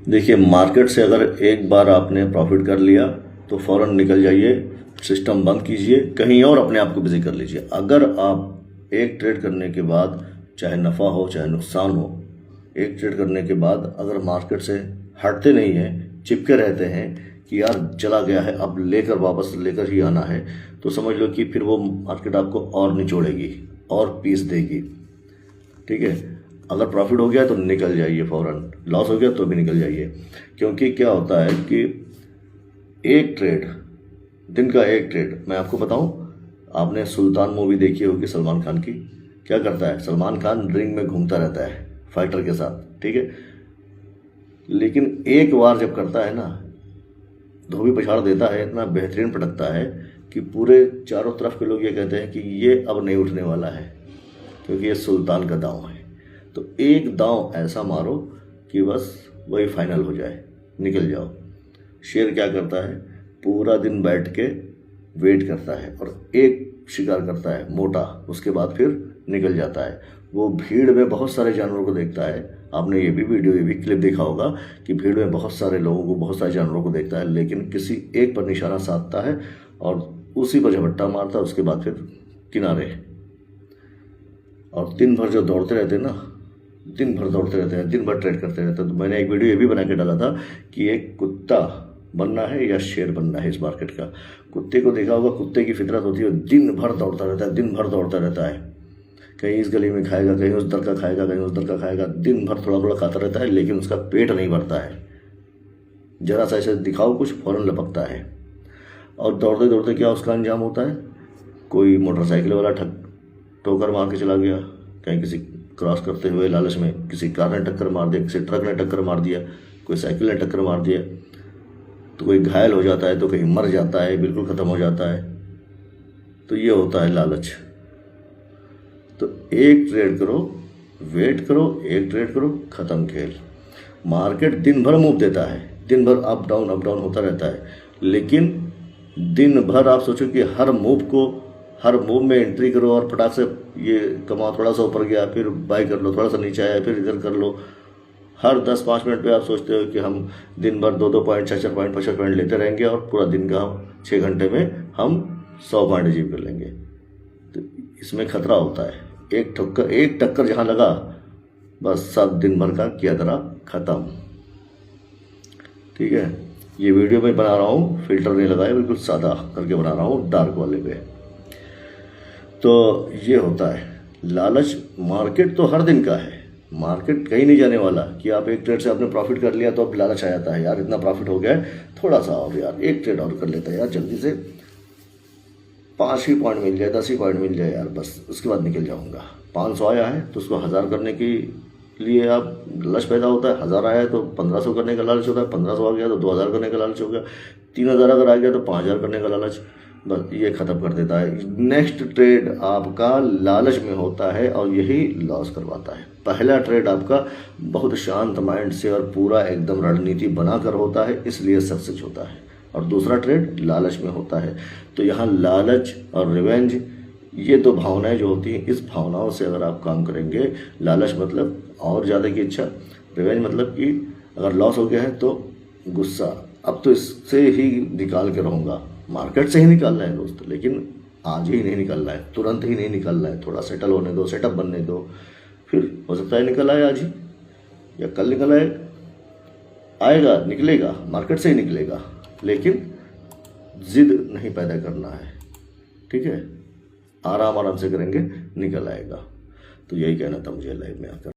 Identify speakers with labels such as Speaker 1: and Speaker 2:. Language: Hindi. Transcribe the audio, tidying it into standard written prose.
Speaker 1: देखिए, मार्केट से अगर एक बार आपने प्रॉफिट कर लिया तो फ़ौरन निकल जाइए, सिस्टम बंद कीजिए, कहीं और अपने आप को बिजी कर लीजिए। अगर आप एक ट्रेड करने के बाद, चाहे नफ़ा हो चाहे नुकसान हो, एक ट्रेड करने के बाद अगर मार्केट से हटते नहीं हैं, चिपके रहते हैं कि यार चला गया है अब लेकर वापस लेकर ही आना है, तो समझ लो कि फिर वो मार्केट आपको और निचोड़ेगी और पीस देगी। ठीक है, अगर प्रॉफिट हो गया तो निकल जाइए फ़ौरन, लॉस हो गया तो भी निकल जाइए। क्योंकि क्या होता है कि एक ट्रेड, दिन का एक ट्रेड, मैं आपको बताऊं, आपने सुल्तान मूवी देखी होगी सलमान खान की। क्या करता है सलमान खान? रिंग में घूमता रहता है फाइटर के साथ, ठीक है, लेकिन एक बार जब करता है ना, धोबी पछाड़ देता है, इतना बेहतरीन पटकता है कि पूरे चारों तरफ के लोग ये कहते हैं कि ये अब नहीं उठने वाला है, क्योंकि ये सुल्तान का दांव है। तो एक दांव ऐसा मारो कि बस वही फाइनल हो जाए, निकल जाओ। शेर क्या करता है? पूरा दिन बैठ के वेट करता है और एक शिकार करता है मोटा, उसके बाद फिर निकल जाता है। वो भीड़ में बहुत सारे जानवरों को देखता है। आपने ये भी क्लिप देखा होगा कि भीड़ में बहुत सारे लोगों को, बहुत सारे जानवरों को देखता है, लेकिन किसी एक पर निशाना साधता है और उसी पर झपट्टा मारता है, उसके बाद फिर किनारे। और दिन भर जो दौड़ते रहते हैं ना, दिन भर दौड़ते रहते हैं, दिन भर ट्रेड करते रहते हैं। तो मैंने एक वीडियो ये भी बना के डाला था कि एक कुत्ता बनना है या शेर बनना है इस मार्केट का। कुत्ते को देखा होगा, कुत्ते की फितरत होती है, दिन भर दौड़ता रहता है, दिन भर दौड़ता रहता है। कहीं इस गली में खाएगा, कहीं उस दर का खाएगा, कहीं उस दर का खाएगा, दिन भर थोड़ा थोड़ा खाता रहता है, लेकिन उसका पेट नहीं भरता है। जरा सा ऐसे दिखाओ कुछ, फौरन लपकता है। और दौड़ते दौड़ते क्या उसका अंजाम होता है? कोई मोटरसाइकिल वाला ठोकर मार के चला गया, कहीं किसी क्रॉस करते हुए लालच में किसी कार ने टक्कर मार दिया, किसी ट्रक ने टक्कर मार दिया, कोई साइकिल ने टक्कर मार दिया, तो कोई घायल हो जाता है, तो कहीं मर जाता है, बिल्कुल ख़त्म हो जाता है। तो ये होता है लालच। तो एक ट्रेड करो, वेट करो, एक ट्रेड करो, ख़त्म खेल। मार्केट दिन भर मूव देता है, दिन भर अप डाउन होता रहता है, लेकिन दिन भर आप सोचो कि हर मूव में एंट्री करो और फटाक से ये कमाओ, थोड़ा सा ऊपर गया फिर बाई कर लो, थोड़ा सा नीचे आया फिर इधर कर लो। हर 10-5 मिनट पे आप सोचते हो कि हम दिन भर 2-2 पॉइंट, 4-4 पॉइंट, 5 पॉइंट लेते रहेंगे और पूरा दिन का 6 घंटे में हम 100 पॉइंट अचीव कर लेंगे। तो इसमें खतरा होता है। एक टक्कर जहाँ लगा, बस सब दिन भर का किया धरा खत्म। ठीक है, ये वीडियो मैं बना रहा हूँ, फिल्टर नहीं लगाया, बिल्कुल सादा करके बना रहा हूँ, डार्क वाले पे। तो ये होता है लालच। मार्केट तो हर दिन का है, मार्केट कहीं नहीं जाने वाला कि आप एक ट्रेड से आपने प्रॉफिट कर लिया तो अब लालच आ जाता है, यार इतना प्रॉफिट हो गया है, थोड़ा सा और यार एक ट्रेड और कर लेता है, यार जल्दी से 5 ही पॉइंट मिल जाए, 10 ही पॉइंट मिल जाए यार, बस उसके बाद निकल जाऊंगा। 500 आया है तो उसको 1000 करने के लिए आप लालच पैदा होता है। 1000 आया है तो 1500 करने का लालच होता है। 1500 आ गया तो 2000 करने का लालच हो गया। 3000 अगर आ गया तो 5000 करने का लालच, बस ये ख़त्म कर देता है। नेक्स्ट ट्रेड आपका लालच में होता है और यही लॉस करवाता है। पहला ट्रेड आपका बहुत शांत माइंड से और पूरा एकदम रणनीति बनाकर होता है, इसलिए सक्सेस होता है। और दूसरा ट्रेड लालच में होता है। तो यहाँ लालच और रिवेंज, ये दो भावनाएं जो होती हैं, इस भावनाओं से अगर आप काम करेंगे, लालच मतलब और ज़्यादा की इच्छा, रिवेंज मतलब कि अगर लॉस हो गया है तो गुस्सा, अब तो इससे ही निकाल के रहूँगा। मार्केट से ही निकालना है दोस्त, लेकिन आज ही नहीं निकालना है, तुरंत ही नहीं निकालना है, थोड़ा सेटल होने दो, सेटअप बनने दो, फिर हो सकता है निकल आए आज ही या कल निकल आए, आएगा, निकलेगा, मार्केट से ही निकलेगा, लेकिन जिद नहीं पैदा करना है। ठीक है, आराम से करेंगे, निकल आएगा। तो यही कहना था मुझे लाइव में आकर।